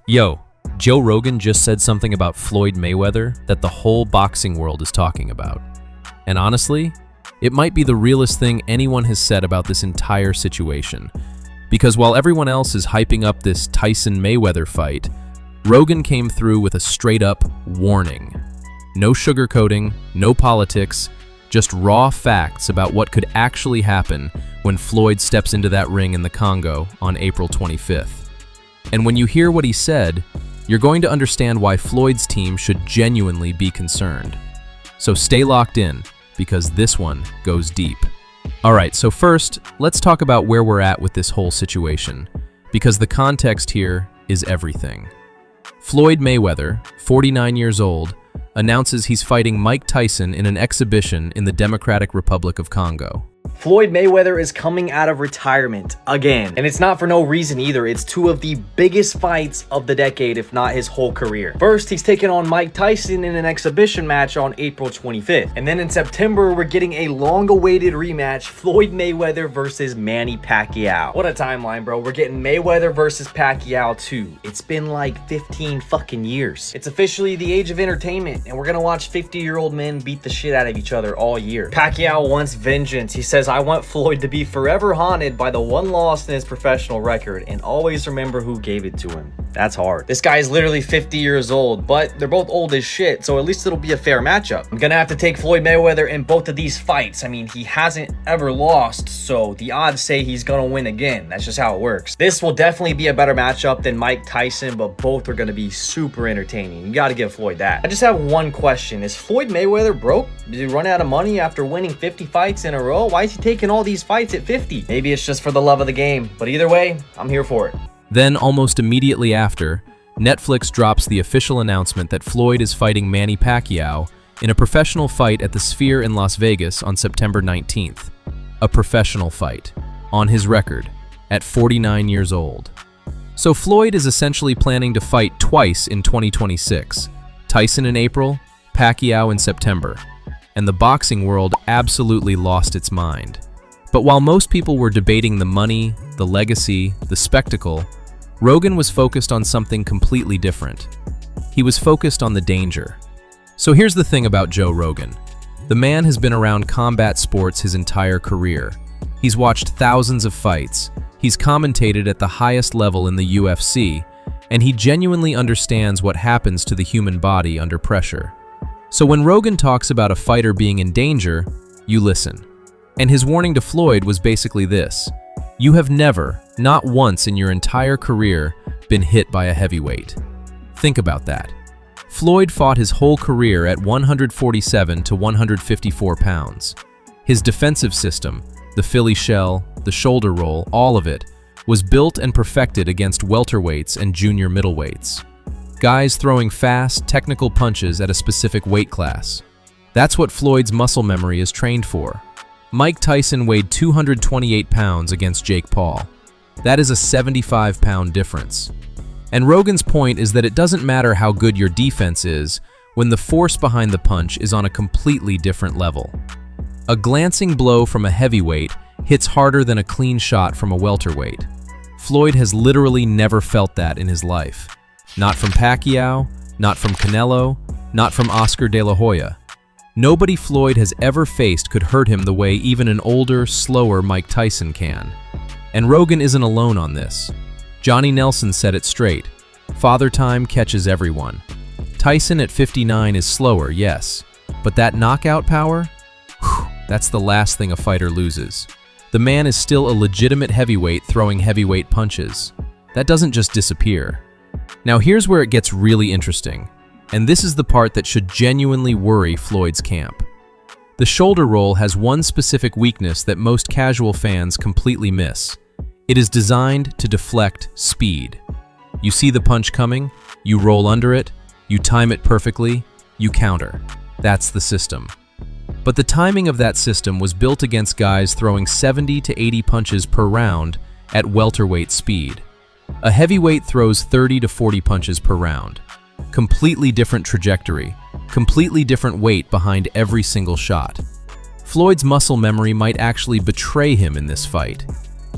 Yo, Joe Rogan just said something about Floyd Mayweather that the whole boxing world is talking about. And honestly, it might be the realest thing anyone has said about this entire situation. Because while everyone else is hyping up this Tyson-Mayweather fight, Rogan came through with a straight-up warning. No sugarcoating, no politics, just raw facts about what could actually happen when Floyd steps into that ring in the Congo on April 25th. And when you hear what he said, you're going to understand why Floyd's team should genuinely be concerned. So stay locked in, because this one goes deep. Alright, so first, let's talk about where we're at with this whole situation, because the context here is everything. Floyd Mayweather, 49 years old, announces he's fighting Mike Tyson in an exhibition in the Democratic Republic of Congo. Floyd Mayweather is coming out of retirement again. And it's not for no reason either. It's two of the biggest fights of the decade, if not his whole career. First, he's taking on Mike Tyson in an exhibition match on April 25th. And then in September, we're getting a long-awaited rematch, Floyd Mayweather versus Manny Pacquiao. What a timeline, bro. We're getting Mayweather versus Pacquiao 2. It's been like 15 fucking years. It's officially the age of entertainment, and we're gonna watch 50-year-old men beat the shit out of each other all year. Pacquiao wants vengeance. He says, I want Floyd to be forever haunted by the one loss in his professional record and always remember who gave it to him. That's hard. This guy is literally 50 years old, but they're both old as shit, so at least it'll be a fair matchup. I'm gonna have to take Floyd Mayweather in both of these fights. I mean, he hasn't ever lost, so the odds say he's gonna win again. That's just how it works. This will definitely be a better matchup than Mike Tyson, but both are gonna be super entertaining. You gotta give Floyd that. I just have one question. Is Floyd Mayweather broke? Did he run out of money after winning 50 fights in a row? Why is he taking all these fights at 50? Maybe it's just for the love of the game, but either way, I'm here for it. Then, almost immediately after, Netflix drops the official announcement that Floyd is fighting Manny Pacquiao in a professional fight at the Sphere in Las Vegas on September 19th. A professional fight, on his record, at 49 years old. So Floyd is essentially planning to fight twice in 2026, Tyson in April, Pacquiao in September, and the boxing world absolutely lost its mind. But while most people were debating the money, the legacy, the spectacle, Rogan was focused on something completely different. He was focused on the danger. So here's the thing about Joe Rogan. The man has been around combat sports his entire career. He's watched thousands of fights, he's commentated at the highest level in the UFC, and he genuinely understands what happens to the human body under pressure. So when Rogan talks about a fighter being in danger, you listen. And his warning to Floyd was basically this: you have never, not once in your entire career, been hit by a heavyweight. Think about that. Floyd fought his whole career at 147 to 154 pounds. His defensive system, the Philly shell, the shoulder roll, all of it, was built and perfected against welterweights and junior middleweights. Guys throwing fast, technical punches at a specific weight class. That's what Floyd's muscle memory is trained for. Mike Tyson weighed 228 pounds against Jake Paul. That is a 75-pound difference. And Rogan's point is that it doesn't matter how good your defense is when the force behind the punch is on a completely different level. A glancing blow from a heavyweight hits harder than a clean shot from a welterweight. Floyd has literally never felt that in his life. Not from Pacquiao, not from Canelo, not from Oscar De La Hoya. Nobody Floyd has ever faced could hurt him the way even an older, slower Mike Tyson can. And Rogan isn't alone on this. Johnny Nelson said it straight. Father Time catches everyone. Tyson at 59 is slower, yes, but that knockout power? Whew, that's the last thing a fighter loses. The man is still a legitimate heavyweight throwing heavyweight punches. That doesn't just disappear. Now here's where it gets really interesting. And this is the part that should genuinely worry Floyd's camp. The shoulder roll has one specific weakness that most casual fans completely miss. It is designed to deflect speed. You see the punch coming, you roll under it, you time it perfectly, you counter. That's the system. But the timing of that system was built against guys throwing 70 to 80 punches per round at welterweight speed. A heavyweight throws 30 to 40 punches per round. Completely different trajectory, completely different weight behind every single shot. Floyd's muscle memory might actually betray him in this fight.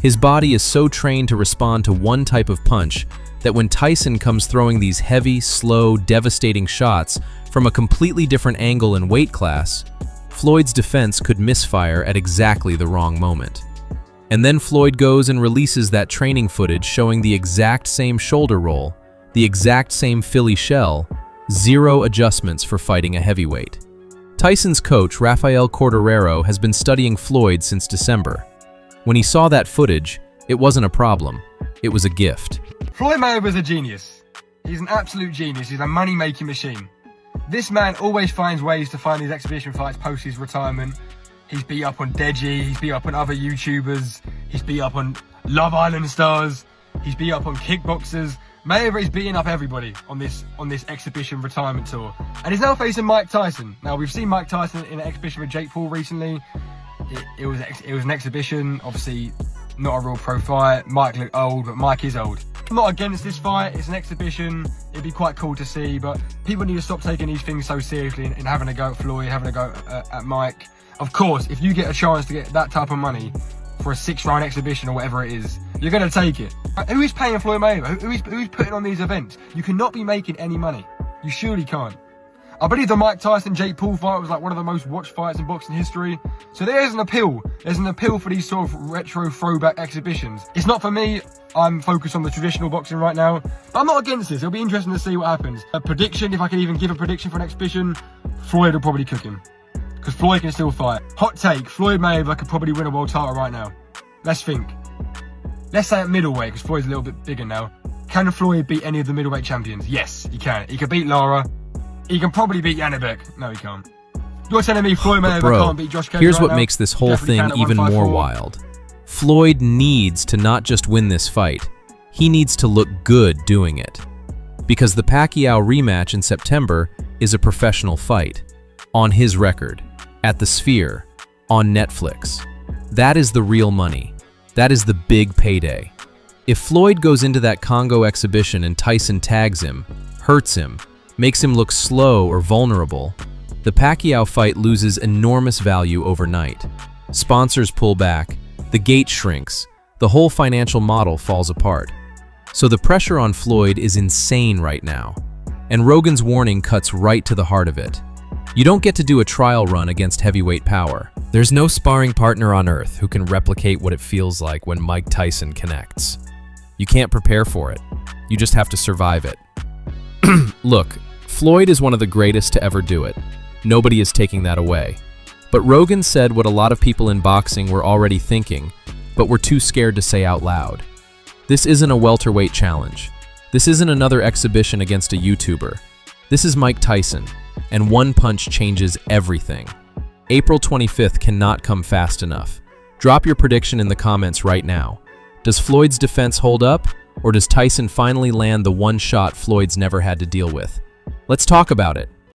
His body is so trained to respond to one type of punch that when Tyson comes throwing these heavy, slow, devastating shots from a completely different angle and weight class, Floyd's defense could misfire at exactly the wrong moment. And then Floyd goes and releases that training footage showing the exact same shoulder roll, the exact same Philly shell, zero adjustments for fighting a heavyweight. Tyson's coach, Rafael Corderero, has been studying Floyd since December. When he saw that footage, it wasn't a problem, it was a gift. Floyd Mayweather's a genius. He's an absolute genius. He's a money-making machine. This man always finds ways to find these exhibition fights post his retirement. He's beat up on Deji, he's beat up on other YouTubers, he's beat up on Love Island stars, he's beat up on kickboxers. Mayweather is beating up everybody on this exhibition retirement tour. And he's now facing Mike Tyson. Now, we've seen Mike Tyson in an exhibition with Jake Paul recently. It was an exhibition, obviously not a real pro fight. Mike looked old, but Mike is old. I'm not against this fight, it's an exhibition. It'd be quite cool to see, but people need to stop taking these things so seriously and having a go at Floyd, having a go at Mike. Of course, if you get a chance to get that type of money for a 6-round exhibition or whatever it is, you're going to take it. Who is paying Floyd Mayweather? Who is putting on these events? You cannot be making any money. You surely can't. I believe the Mike Tyson-Jake Paul fight was like one of the most watched fights in boxing history. So there is an appeal. There's an appeal for these sort of retro throwback exhibitions. It's not for me. I'm focused on the traditional boxing right now. But I'm not against this. It'll be interesting to see what happens. A prediction, if I can even give a prediction for an exhibition, Floyd will probably cook him. Because Floyd can still fight. Hot take, Floyd Mayweather could probably win a world title right now. Let's think. Let's say at middleweight, because Floyd's a little bit bigger now. Can Floyd beat any of the middleweight champions? Yes, he can. He can beat Lara. He can probably beat Janibek. No, he can't. You're telling me Floyd Mayweather can't beat Josh Kelly here's right what now? makes this whole Definitely thing even more wild. Floyd needs to not just win this fight, he needs to look good doing it. Because the Pacquiao rematch in September is a professional fight. On his record. At the Sphere. On Netflix. That is the real money. That is the big payday. If Floyd goes into that Congo exhibition and Tyson tags him, hurts him, makes him look slow or vulnerable, the Pacquiao fight loses enormous value overnight. Sponsors pull back, the gate shrinks, the whole financial model falls apart. So the pressure on Floyd is insane right now. And Rogan's warning cuts right to the heart of it. You don't get to do a trial run against heavyweight power. There's no sparring partner on earth who can replicate what it feels like when Mike Tyson connects. You can't prepare for it. You just have to survive it. Look, Floyd is one of the greatest to ever do it. Nobody is taking that away. But Rogan said what a lot of people in boxing were already thinking, but were too scared to say out loud. This isn't a welterweight challenge. This isn't another exhibition against a YouTuber. This is Mike Tyson, and one punch changes everything. April 25th cannot come fast enough. Drop your prediction in the comments right now. Does Floyd's defense hold up, or does Tyson finally land the one shot Floyd's never had to deal with? Let's talk about it.